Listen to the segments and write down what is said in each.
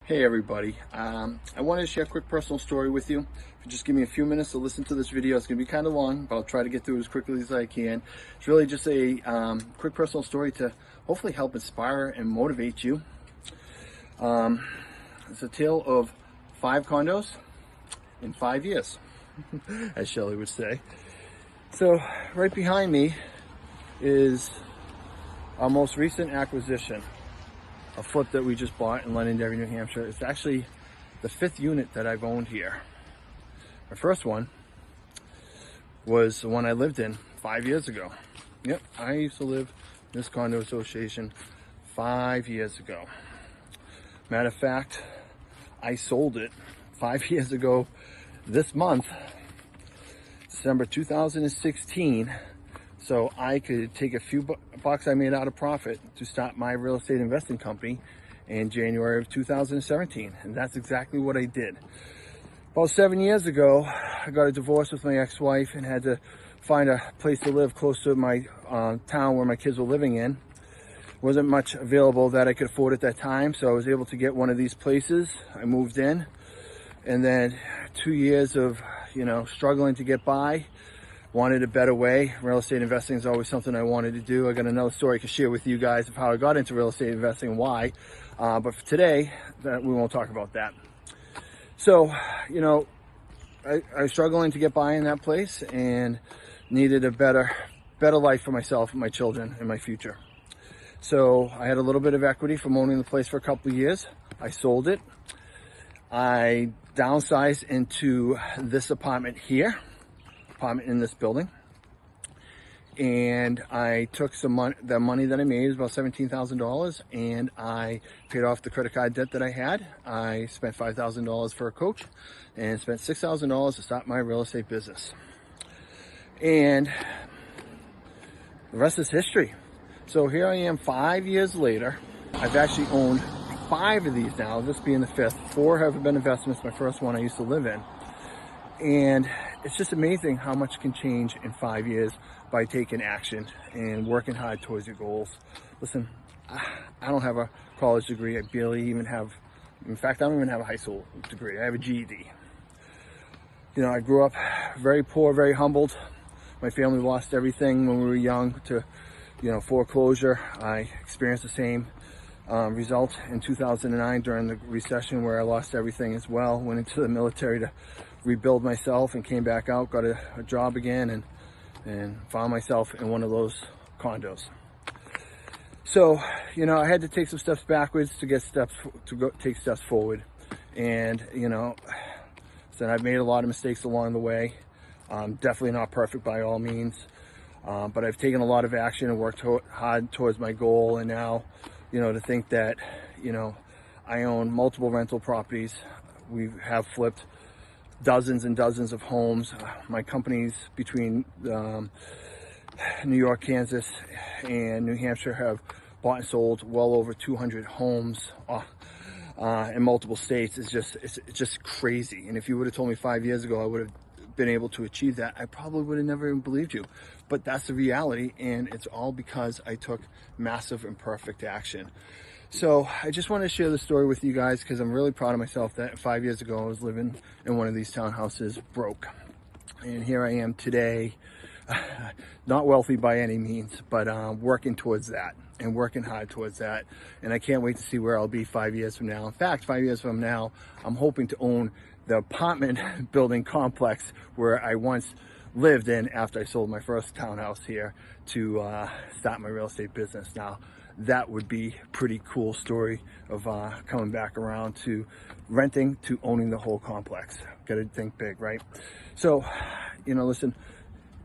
Hey everybody, I wanted to share a quick personal story with you. If you just give me a few minutes to listen to this video, it's going to be kind of long, but I'll try to get through it as quickly as I can. It's really just a quick personal story to hopefully help inspire and motivate you. It's a tale of 5 condos in 5 years, as Shelley would say. So right behind me is our most recent acquisition, a flip that we just bought in Londonderry, New Hampshire. It's actually the 5th unit that I've owned here. My first one was the one I lived in 5 years ago. Yep, I used to live in this condo association 5 years ago. Matter of fact, I sold it 5 years ago this month, December 2016, so I could take a few bucks I made out of profit to start my real estate investing company in January of 2017. And that's exactly what I did. About 7 years ago, I got a divorce with my ex-wife and had to find a place to live close to my town where my kids were living in. Wasn't much available that I could afford at that time, so I was able to get one of these places. I moved in, and then 2 years of, struggling to get by. Wanted a better way. Real estate investing is always something I wanted to do. I got another story I can share with you guys of how I got into real estate investing and why. But for today, we won't talk about that. So, I was struggling to get by in that place and needed a better life for myself and my children and my future. So I had a little bit of equity from owning the place for a couple of years. I sold it. I downsized into this apartment here. Apartment in this building, and I took some money. The money that I made was about $17,000, and I paid off the credit card debt that I had. I spent $5,000 for a coach, and spent $6,000 to start my real estate business. And the rest is history. So here I am 5 years later. I've actually owned 5 of these now, this being the 5th. 4 have been investments. My first one I used to live in. And it's just amazing how much can change in 5 years by taking action and working hard towards your goals. Listen, I don't have a college degree. I barely even have, in fact, I don't even have a high school degree. I have a GED. I grew up very poor, very humbled. My family lost everything when we were young to, foreclosure. I experienced the same result in 2009 during the recession, where I lost everything as well. Went into the military to rebuild myself and came back out, got a job again, and found myself in one of those condos. So, I had to take some steps backwards to take steps forward. And, so I've made a lot of mistakes along the way. Definitely not perfect by all means. But I've taken a lot of action and worked hard towards my goal. And now, to think that, I own multiple rental properties. We have flipped dozens and dozens of homes. My companies between New York, Kansas, and New Hampshire have bought and sold well over 200 homes in multiple states. It's just crazy. And if you would have told me 5 years ago I would have been able to achieve that, I probably would have never even believed you. But that's the reality, and it's all because I took massive and perfect action. So I just wanted to share the story with you guys because I'm really proud of myself that 5 years ago I was living in one of these townhouses broke. And here I am today, not wealthy by any means, but working towards that and working hard towards that. And I can't wait to see where I'll be 5 years from now. In fact, 5 years from now, I'm hoping to own the apartment building complex where I once lived in after I sold my first townhouse here to start my real estate business. Now, that would be a pretty cool story of coming back around to renting to owning the whole complex. Gotta think big, right? So, listen,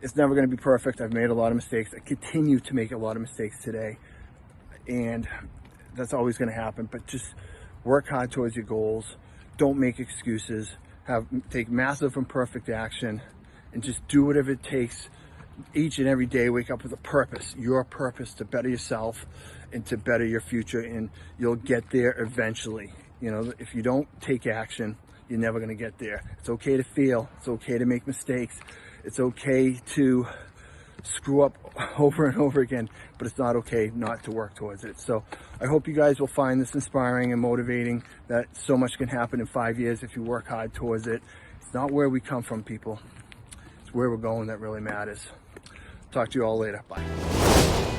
it's never gonna be perfect. I've made a lot of mistakes. I continue to make a lot of mistakes today. And that's always gonna happen, but just work hard towards your goals. Don't make excuses. Take massive and perfect action and just do whatever it takes each and every day. Wake up with a purpose, your purpose, to better yourself and to better your future, and you'll get there eventually. If you don't take action, you're never going to get there. It's okay to fail. It's okay to make mistakes. It's okay to screw up over and over again, but it's not okay not to work towards it. So I hope you guys will find this inspiring and motivating, that so much can happen in 5 years if you work hard towards it. It's not where we come from, people. It's where we're going that really matters. Talk to you all later. Bye.